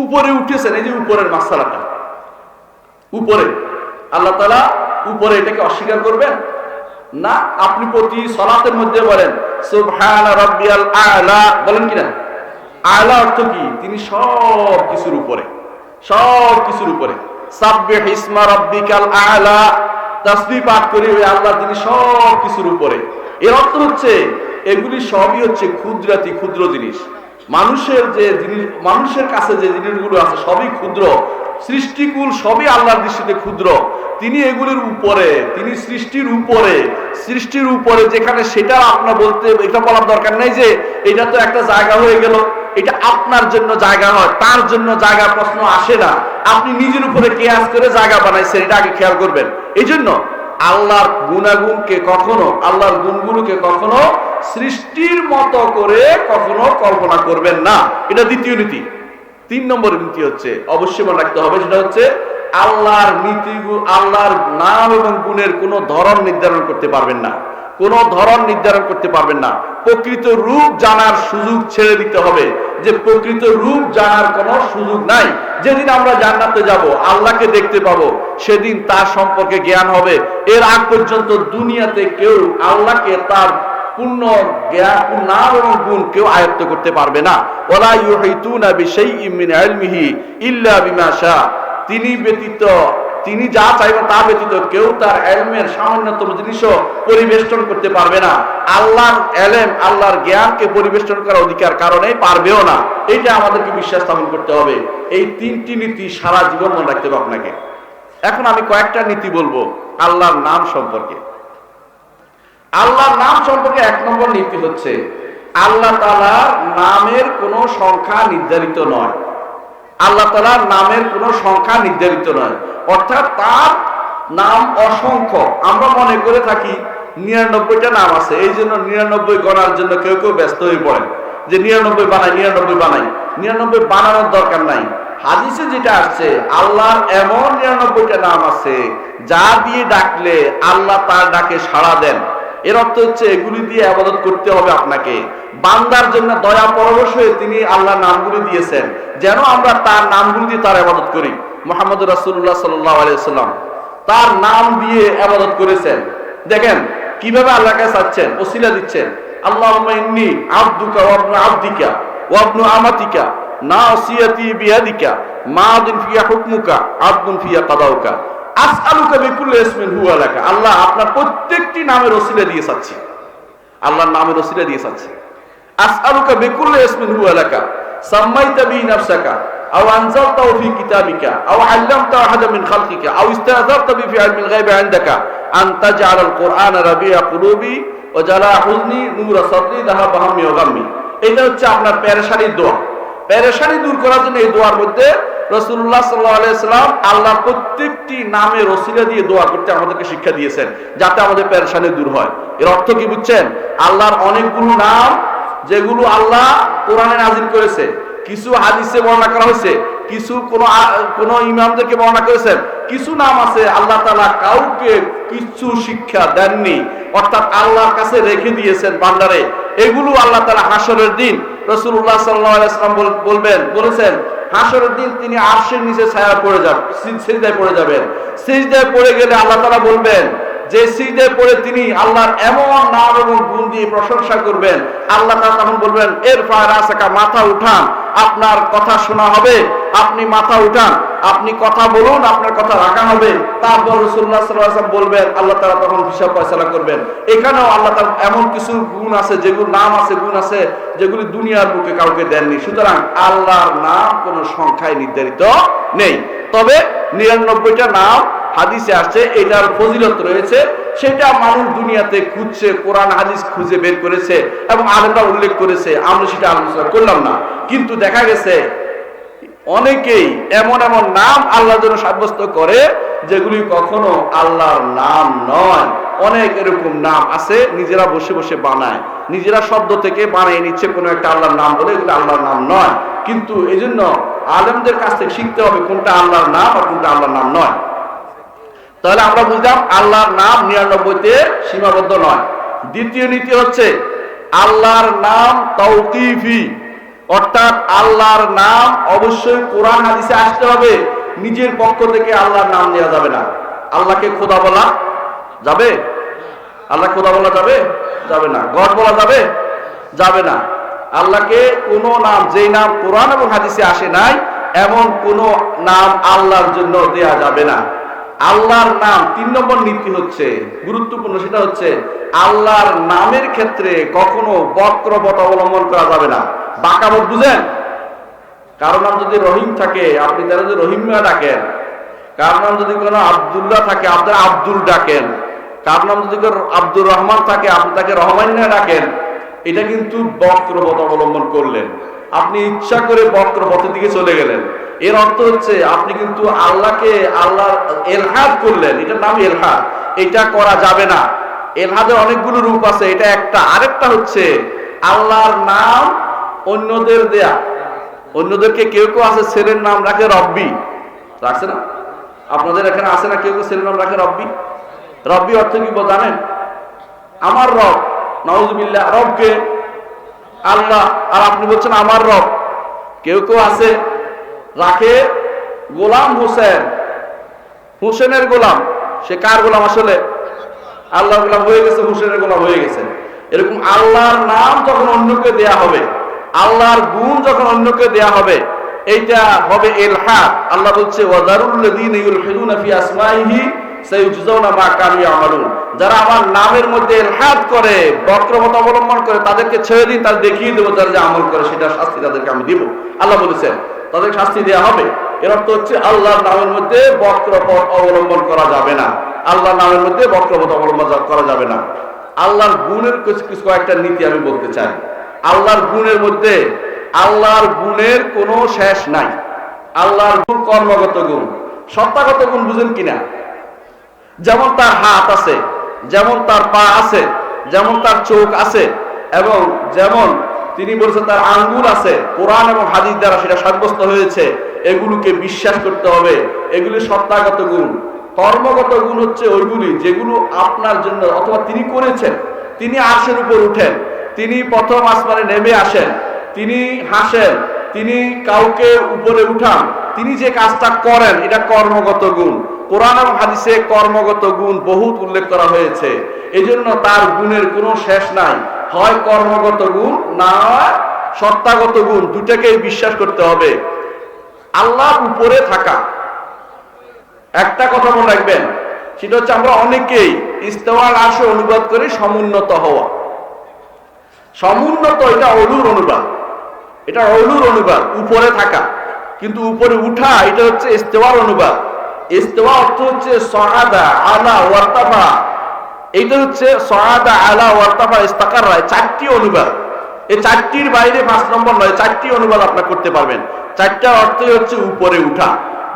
উপরে উঠেছেন, এই যে উপরের মাসালাটা উপরে, আল্লাহ তাআলা উপরে, এটাকে অস্বীকার করবেন না? আপনি প্রতি সালাতের মধ্যে বলেন সুবহান রাব্বিয়াল আ'লা, বলেন কিনা? আ'লা অর্থ কি? তিনি সব কিছুর উপরে, সব কিছুর উপরে। সাব্বিহ ইসমা রাব্বিকাল আ'লা, তাসবিহ পাঠ করি ওই আল্লাহ, তিনি সব কিছুর উপরে। এর অর্থ হচ্ছে এগুলি সবই হচ্ছে ক্ষুদ্রাতি ক্ষুদ্র জিনিস। মানুষের যে জিনিস, মানুষের কাছে যে জিনিসগুলো আছে সবই ক্ষুদ্র, সৃষ্টিকুল সবই আল্লাহর দৃষ্টিতে ক্ষুদ্র। তিনি এগুলির উপরে, তিনি সৃষ্টির উপরে, সৃষ্টির উপরে যেখানে সেটা আপনার বলতে, এটা বলার দরকার নেই যে এটা তো একটা জায়গা হয়ে গেল, এটা আপনার জন্য জায়গা হয়, তার জন্য জায়গা প্রশ্ন আসে না। আপনি নিজের উপরে কিয়াস করে জায়গা বানাইছেন, এটা আগে খেয়াল করবেন। এই জন্য আল্লাহর গুণাগুণকে কখনো, আল্লাহর গুণগুলোকে কখনো সৃষ্টির মতো করে কখনো কল্পনা করবেন না। এটা দ্বিতীয় নীতি। 3 নম্বর নীতি হচ্ছে অবশ্যই মনে রাখতে হবে, সেটা হচ্ছে আল্লাহর নীতি, আল্লাহর নাম এবং গুণের কোনো ধরন নির্ধারণ করতে পারবেন না, কোনো ধরন নির্ধারণ করতে পারবেন না। প্রকৃত রূপ জানার সুযোগ ছেড়ে দিতে হবে, যে প্রকৃত রূপ জানার কোনো সুযোগ নাই। যেদিন আমরা জান্নাতে যাব, আল্লাহকে দেখতে পাবো, সেদিন তার সম্পর্কে জ্ঞান হবে। এর আগ পর্যন্ত দুনিয়াতে কেউ আল্লাহকে তার পূর্ণ জ্ঞান, নাম এবং গুণ কেউ আয়ত্ত করতে পারবে না। ওয়ালা ইউহিতুনা বিশাইইম মিন ইলমিহি ইল্লা বিমা শা, তিনি ব্যতীত, তিনি যা চাইবেন তা ব্যতীত কেউ তার ইলমের সামান্যতম জিনিসও পরিবেষ্টন করতে পারবে না। আল্লাহর ইলম, আল্লাহর জ্ঞানকে পরিবেষ্টন করার অধিকার কারণে পারবেও না। এটা আমাদেরকে বিশ্বাস স্থাপন করতে হবে। এই 3টি নীতি সারা জীবন মনে রাখতে হবে আপনাকে। এখন আমি কয়েকটা নীতি বলবো আল্লাহর নাম সম্পর্কে। আল্লাহর নাম সম্পর্কে 1 নম্বর নীতি হচ্ছে আল্লাহ তাআলার নামের কোনো সংখ্যা নির্ধারিত নয়। আল্লাহ তাআলার নামের কোনো সংখ্যা নির্ধারিত নয়, অর্থাৎ তার নাম অসংখ্য। আমরা মনে করে থাকি 99টা নাম আছে, এই জন্য 99 গণার জন্য কেউ কেউ ব্যস্ত হয়ে পড়েন যে 99 বানাই, 99 বানাই। 99 বানানোর দরকার নাই। হাদিসে যেটা আসছে, আল্লাহর এমন 99টা নাম আছে যা দিয়ে ডাকলে আল্লাহ তার ডাকে সাড়া দেন। এর অর্থ হচ্ছে এগুলি দিয়ে ইবাদত করতে হবে আপনাকে। বান্দার জন্য দয়া পরবশ হয়ে তিনি আল্লাহর নামগুলি দিয়েছেন, যেন আমরা তার নামগুলি দিয়ে তার ইবাদত করি। মুহাম্মদ রাসূলুল্লাহ সাল্লাল্লাহু আলাইহি ওয়াসাল্লাম তার নাম দিয়ে ইবাদত করেছেন। দেখেন কিভাবে আল্লাহর কাছে চাচ্ছেন, ওসিলা দিচ্ছেন। আল্লাহুম্মা ইন্নী আবদুকা ওয়া ইবনু আবদিকা ওয়া ইবনু আমাতিকা নাসিয়াতি বিয়াদিকা মাদিন ফিয়া হুকমুকা আদলুন ফিয়া কাদাউকা আসআলুকা বিকুল্লি ইসমিন হুয়া লাকা। আল্লাহ আপনার প্রত্যেকটি নামের ওসিলা দিয়ে চাচ্ছি, আল্লাহর নামের ওসিলা দিয়ে চাচ্ছি। আসআলুকা বিকুল্লি ইসমিন হুয়া লাকা সাম্মাইতা বি নাফসাকা আও আনজালতাহু ফি কিতাবিকা আও আল্লামতা আহাদাম মিন খালকিকা আও ইস্তাযারতা বি ফি ইলমিল গায়বি ইনদাকা আন তাজআলাল কুরআনা রাবিয়া কুলুবি ওয়া জালা হুজনি নূরা সাদরি যাহাবা হাম্মি ওয়া গাম্মি। এটা হচ্ছে আপনার পেরেশানির দোয়া। পেরেশানি দূর করার জন্য এই দোয়ার মধ্যে রাসূলুল্লাহ সাল্লাল্লাহু আলাইহি সাল্লাম আল্লাহর প্রত্যেকটি নামের ওসিলা দিয়ে দোয়া করতে আমাদেরকে শিক্ষা দিয়েছেন, যাতে আমাদের পেরেশানি দূর হয়। এর অর্থ কি বুঝছেন? আল্লাহর অনেকগুলো নাম যেগুলো আল্লাহ কোরআনে নাযিল করেছে, কিছু হাদিসে বর্ণনা করা হয়েছে, কিছু কোন ইমামদেরকে বর্ণনা করেছেন, কিছু নাম আছে আল্লাহ তাআলা কাউকে কিছু শিক্ষা দেননি, অর্থাৎ আল্লাহর কাছে রেখে দিয়েছেন ভান্ডারে। এগুলো আল্লাহ তাআলা হাসরের দিন রাসূলুল্লাহ সাল্লাল্লাহু আলাইহি ওয়াসাল্লাম বলেছেন হাসরের দিন তিনি আরশের নিচে ছায়া পড়ে যাবেন, সিজদায় পড়ে যাবেন। সিজদায় পড়ে গেলে আল্লাহ তাআলা বলবেন, যে সিজদায় পড়ে তিনি আল্লাহর এমন নাম এবং গুণ দিয়ে প্রশংসা করবেন, আল্লাহ তাআলা তখন বলবেন ইরফা রাসাকা, মাথা উঠান, আপনার কথা শোনা হবে, আপনি মাথা উঠান, আপনি কথা বলুন, আপনার কথা রাখা হবে। তারপর রাসূলুল্লাহ সাল্লাল্লাহু আলাইহি ওয়াসাল্লাম বলবেন, আল্লাহ তাআলা তখন হিসাব ফয়সালা করবেন। এখানেও আল্লাহ তাআলা এমন কিছু গুণ আছে, যেগুলো নাম আছে, গুণ আছে, যেগুলি দুনিয়ার বুকে কাউকে দেননি। সুতরাং আল্লাহর নাম কোনো সংখ্যায় নির্ধারিত নেই। তবে 99টা নাম হাদিসে আসছে, এটার ফজিলত রয়েছে, সেটা মানুষ দুনিয়াতে খুঁজছে, কোরআন হাদিস খুঁজে বের করেছে এবং আলেমরা উল্লেখ করেছে, আমরা সেটা আলোচনা করলাম না। কিন্তু দেখা গেছে অনেকেই এমন এমন নাম আল্লাহর জন্য সাব্যস্ত করে যেগুলি কখনো আল্লাহর নাম নয়। অনেক এরকম নাম আছে নিজেরা বসে বসে বানায়, নিজেরা শব্দ থেকে বানিয়ে নিচ্ছে কোনো একটা আল্লাহর নাম বলে, এগুলো আল্লাহর নাম নয়। কিন্তু এই জন্য আলেমদের কাছ থেকে শিখতে হবে কোনটা আল্লাহর নাম আর কোনটা আল্লাহর নাম নয়। তাহলে আমরা বুঝলাম আল্লাহর নাম 99তে সীমাবদ্ধ নয়। দ্বিতীয় নীতি হচ্ছে আল্লাহর নাম তাওকিফি। অর্থাৎ আল্লাহর নাম অবশ্যই কোরআন হাদিসে আসতে হবে, নিজের পক্ষ থেকে আল্লাহর নাম নেওয়া যাবে না। আল্লাহকে খোদা বলা যাবে? আল্লাহ খোদা বলা যাবে? যাবে না। গড বলা যাবে? যাবে না। আল্লাহকে কোনো নাম, যেই নাম কোরআন এবং হাদিসে আসে নাই এমন কোন নাম আল্লাহর জন্য দেয়া যাবে না। আল্লাহর নাম 3 নম্বর নীতি হচ্ছে গুরুত্বপূর্ণ, সেটা হচ্ছে আল্লাহর নামের ক্ষেত্রে কখনো বক্রপথ অবলম্বন করা যাবে না। বাঁকাপথ বুঝেন? কারো নাম যদি রহিম থাকে আপনি তারা যদি রহিমিয়া ডাকেন, কারো নাম যদি কোনো আব্দুল্লাহ থাকে আপনারা আব্দুল ডাকেন, কার নাম যদি আব্দুর রহমান থাকে আপনি তাকে রহমানিয়া ডাকেন, এটা কিন্তু বক্রপথ অবলম্বন করলেন। আপনি ইচ্ছা করে বক্রপথের দিকে চলে গেলেন। এর অর্থ হচ্ছে আপনি কিন্তু আল্লাহকে আল্লাহ এলহাদ করলেন, এটার নাম এলহাদ। এটা করা যাবে না। এলহাদের অনেকগুলো রূপ আছে, এটা একটা। আরেকটা হচ্ছে আল্লাহর নাম অন্যদের দেয়া। অন্যদেরকে কেউ কেউ আছে ছেলের নাম রাখে রব্বি, রাখছে না? আপনাদের এখানে আছে না কেউ কেউ ছেলের নাম রাখে রব্বি? রব্বি অর্থ কি জানেন? আমার রব। নাউজুবিল্লাহ। রবকে আল্লাহ, আর আপনি বলছেন আমার রব। কেউ কেউ আছে রাখে গোলাম হোসেন, হোসেনের গোলাম। সে কার গোলাম? আসলে আল্লাহর গোলাম হয়ে গেছে, হোসেনের গোলাম হয়ে গেছে। এরকম আল্লাহর নাম যখন অন্যকে দেয়া হবে, আল্লাহর গুণ যখন অন্যকে দেয়া হবে, এইটা হবে ইলহাদ। আল্লাহ বলছে ওয়াজারুল্লাযীনা ইউলহিদুনা ফি আসমাইহি সাইয়ুজজাউনা মা কানু ইয়ামালুন। যারা আমার নামের মধ্যে ইলহাদ করে, বক্রপথ অবলম্বন করে, তাদেরকে ছেড়ে দিন, তাদের দেখিয়ে দেবো তারা যে আমল করে সেটা শাস্তি তাদেরকে আমি দিব। আল্লাহ বলেছেন তাদের শাস্তি দেয়া হবে। এর অর্থ হচ্ছে আল্লাহর নামের মধ্যে বক্রপথ অবলম্বন করা যাবে না। আল্লাহর নামের মধ্যে বক্রপথ অবলম্বন করা যাবে না। আল্লাহর গুণের কিছু কয়েকটা নীতি আমি বলতে চাই। আল্লাহর গুণের মধ্যে আল্লাহর গুণের কোনো শেষ নাই। আল্লাহর গুণ কর্মগত গুণ। সত্তাগত গুণ বুঝেন কিনা? যেমন তার হাত আছে, যেমন তার পা আছে, যেমন তার চোখ আছে, এবং যেমন তিনি বলেছেন তার আঙ্গুল আছে, কোরআন এবং হাদিস দ্বারা সেটা সাব্যস্ত হয়েছে, এগুলোকে বিশ্বাস করতে হবে। এগুলি সত্তাগত গুণ। কর্মগত গুণ হচ্ছে ওইগুলি যেগুলো আপনার জন্য অথবা তিনি করেছেন। তিনি আরশের উপর উঠেন, তিনি প্রথম আসমানে নেমে আসেন, তিনি হাসেন, তিনি কাউকে উপরে উঠান, তিনি যে কাজটা করেন, এটা কর্মগত গুণ। কোরআন এবং হাদিসে কর্মগত গুণ বহুত উল্লেখ করা হয়েছে। এজন্য তার গুণের কোনো শেষ নাই। হয় কর্মগত গুণ, না সত্তাগত গুণ, দুটাকেই বিশ্বাস করতে হবে। আল্লাহর উপরে থাকা, একটা কথা মনে রাখবেন, সেটা হচ্ছে আমরা অনেকেই ইস্তেওয়াল আরশে অনুবাদ করি সমুন্নত হওয়া। সমুন্নত এটা অলুর অনুবাদ, এটা অলুর অনুবাদ, উপরে থাকা। কিন্তু উপরে উঠা এটা হচ্ছে ইস্তেওয়ার অনুবাদ। ইস্তেওয়া অর্থ হচ্ছে সাআদা আলা ওয়ারতাফা। এইটা হচ্ছে সাআদা আলা ওয়ারতাফা ইস্তাকাররা, 4টি অনুবাদ। এই 4টির বাইরে 5 নম্বর নয়, 4টি অনুবাদ আপনারা করতে পারবেন। 4টার অর্থই হচ্ছে উপরে উঠা।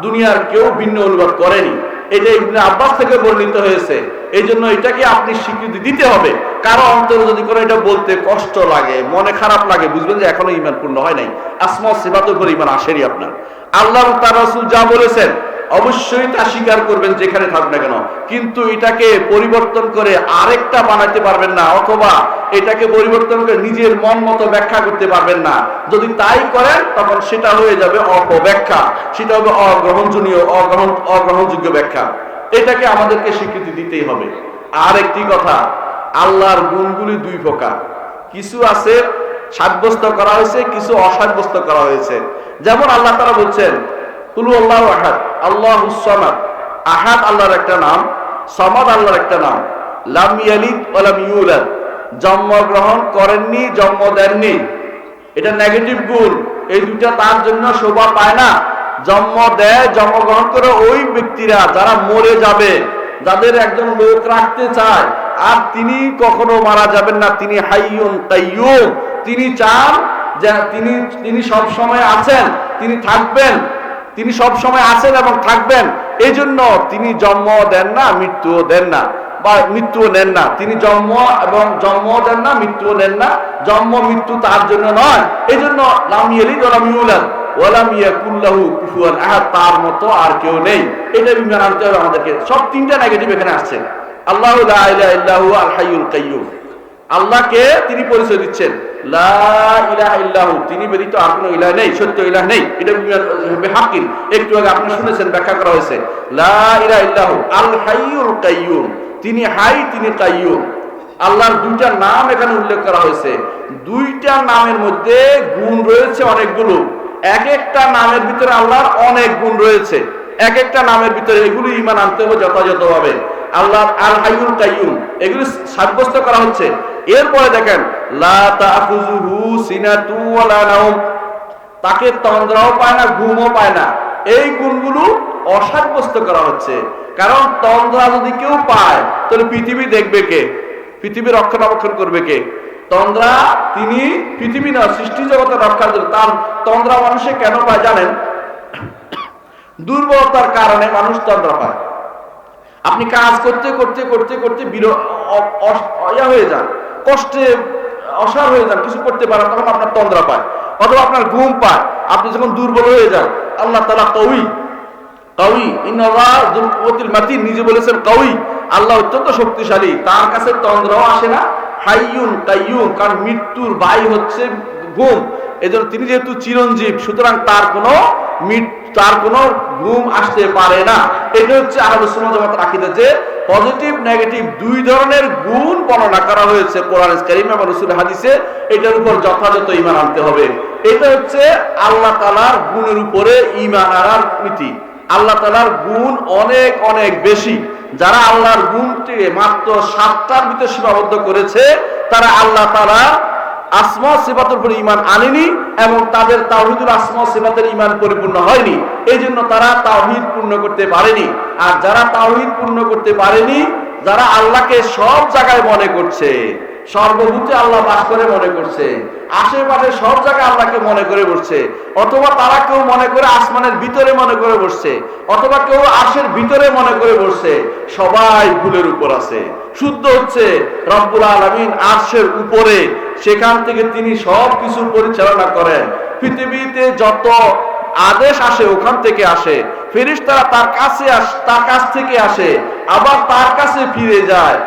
দুনিয়ার কেউ ভিন্ন অনুবাদ করেনি। এটা ইবনে আব্বাস থেকে বর্ণিত হয়েছে। এই জন্য এটাকে আপনি স্বীকৃতি দিতে হবে। কারো অন্তরে যদি করে এটা বলতে কষ্ট লাগে, মনে খারাপ লাগে, বুঝবেন যে এখনো ঈমান পূর্ণ হয় নাই। আসমা ও সিফাতের উপর ঈমান আসেনি আপনার। আল্লাহ তার রাসূল যা বলেছেন অবশ্যই তা স্বীকার করবেন যেখানে থাকবে না কেন। কিন্তু এটাকে পরিবর্তন করে আরেকটা বানাতে পারবেন না, অথবা এটাকে পরিবর্তন করে নিজের মন মতো ব্যাখ্যা করতে পারবেন না। যদি তাই করেন তখন সেটা হয়ে যাবে অপব্যাখ্যা, সেটা হবে অগ্রহণযোগ্য ব্যাখ্যা। এটাকে আমাদেরকে স্বীকৃতি দিতেই হবে। আর একটি কথা, আল্লাহর গুণগুলি 2 প্রকার। কিছু আছে সাব্যস্ত করা হয়েছে, কিছু অসাব্যস্ত করা হয়েছে। যেমন আল্লাহ তাআলা বলছেন কুলু আল্লাহু আহাদ, আল্লাহুস সামাদ। আহাদ আল্লাহর একটা নাম, সামাদ আল্লাহর একটা নাম। লাম ইয়ালিদ ওয়া লাম ইউলাদ, জন্মগ্রহণ করেননি, জন্ম দেননি। এটা নেগেটিভ গুণ। এই দুটা তার জন্য শোভা পায় না। জন্ম দেয়, জন্মগ্রহণ করে ওই ব্যক্তিরা যারা মরে যাবে, যাদের একজন লোক রাখতে চায়, আর তিনি কখনো মারা যাবেন না। তিনি হাইয়ুন কাইয়ুম। তিনি চান যে তিনি সব সময় আছেন, তিনি থাকবেন, তিনি সব সময় আছেন এবং থাকবেন। এই জন্য তিনি জন্ম দেন না, মৃত্যুও দেন না, বা মৃত্যুও নেন না। তিনি জন্ম দেন না, মৃত্যুও নেন না। জন্ম মৃত্যু তার জন্য নয়। এই জন্য লাম ইয়ালিদ ওয়া লাম ইউলাদ ওয়া লাম ইয়াকুল লাহু কুফুয়ান আহাদ, তার মতো আর কেউ নেই। এটা বিমান আনতে হবে আমাদেরকে। সব 3টা নেগেটিভ এখানে আসছে। আল্লাহু লা ইলাহা ইল্লা হুয়া আল হাইয়ুল কাইয়্যুম। আল্লাহকে তিনি পরিচয় দিচ্ছেন, লা ইলাহা ইল্লাহু, তিনি ব্যতীত আর কোনো ইলাহ নেই, সত্য ইলাহ নেই। এটা বিহাক্কিন, একটু আগে আপনি শুনেছেন, ব্যাখ্যা করা হয়েছে। লা ইলাহা ইল্লাহু আল হাইয়ুল কাইয়্যুম, তিনি হাই, তিনি কাইয়্যুম। আল্লাহর দুইটা নাম এখানে উল্লেখ করা হয়েছে। দুইটা নামের মধ্যে গুণ রয়েছে অনেকগুলো। এক একটা নামের ভিতরে আল্লাহর অনেক গুণ রয়েছে। এক একটা নামের ভিতরে এগুলো ঈমান আনতে হবে যথাযথভাবে। আল্লাহ আল হাইয়ুল কাইয়্যুম এগুলি সাব্যস্ত করা হচ্ছে। এরপরে দেখেন, লা তাখুযুহু সিনাতু ওয়ালা নাওম, তাকে তন্দ্রাও পায় না, ঘুমও পায় না। এই গুণগুলো অসাব্যস্ত করা হচ্ছে। কারণ তন্দ্রা যদি কেউ পায় তাহলে পৃথিবী দেখবে কে? পৃথিবী রক্ষণাবেক্ষণ করবে কে? তন্দ্রা তিনি পৃথিবী না, সৃষ্টি জগতের রক্ষার জন্য। তার তন্দ্রা মানুষে কেন পায় জানেন? দুর্বলতার কারণে মানুষ তন্দ্রা পায়। আপনি কাজ করতে করতে করতে করতে হয়ে যান, কষ্টে অসার হয়ে যান, কিছু করতে পারেন, তখন আপনার তন্দ্রা পায়, অথবা আপনার ঘুম পায়। আপনি যখন দুর্বল হয়ে যান, আল্লাহ তাআলা কওয়ী, কওয়ী ইন্নাল্লাহ যুল কুওয়াতিল মাতিন, নিজে বলেছেন কওয়ী, আল্লাহ অত্যন্ত শক্তিশালী, তার কাছে তন্দ্রাও আসে না। হাইয়ুন কাইয়্যুম, কারণ মৃত্যুর বাই হচ্ছে ঘুম। এজন্য তিনি যেহেতু চিরঞ্জীব, সুতরাং তার কোনো ঘুম আসতে পারে না। এটা হচ্ছে আহলুস সুন্নাহ ওয়াল জামাতের আকীদা, যে পজিটিভ নেগেটিভ দুই ধরনের গুণ বর্ণনা করা হয়েছে কোরআন কারীমে এবং রাসূলের হাদিসে। এটার উপর যথাযথ ঈমান আনতে হবে। এটা হচ্ছে আল্লাহ তাআলার গুণের উপরে ঈমান আনার নীতি। আল্লাহ তাআলার গুণ অনেক অনেক বেশি। যারা আল্লাহর গুণকে মাত্র 7টার ভিতরে সীমাবদ্ধ করেছে, তারা আল্লাহ তাআলা আসমা সিফাতের উপর ঈমান আনেনি এবং তাদের তাওহীদুল আসমা সিফাতের ঈমান পরিপূর্ণ হয়নি। এই জন্য তারা তাওহীদ পূর্ণ করতে পারেনি। আর যারা তাওহীদ পূর্ণ করতে পারেনি, যারা আল্লাহকে সব জায়গায় মনে করছে, সর্বভূতে আল্লাহ বাস করে মনে করছে, আশেপাশে সব জায়গায় আল্লাহকে মনে করে বসছে, অথবা তারা কেউ মনে করে আসমানের ভিতরে মনে করে বসছে, অথবা কেউ আরশের ভিতরে মনে করে বসছে, সবাই ভুলের উপর আছে। শুদ্ধ হচ্ছে রব্বুল আলামিন আরশের উপরে, সেখান থেকে তিনি সব কিছু পরিচালনা করেন। পৃথিবীতে যত আদেশ আসে ওখান থেকে আসে, ফেরেশতারা তার কাছ থেকে আসে, আবার তার কাছে ফিরে যায়।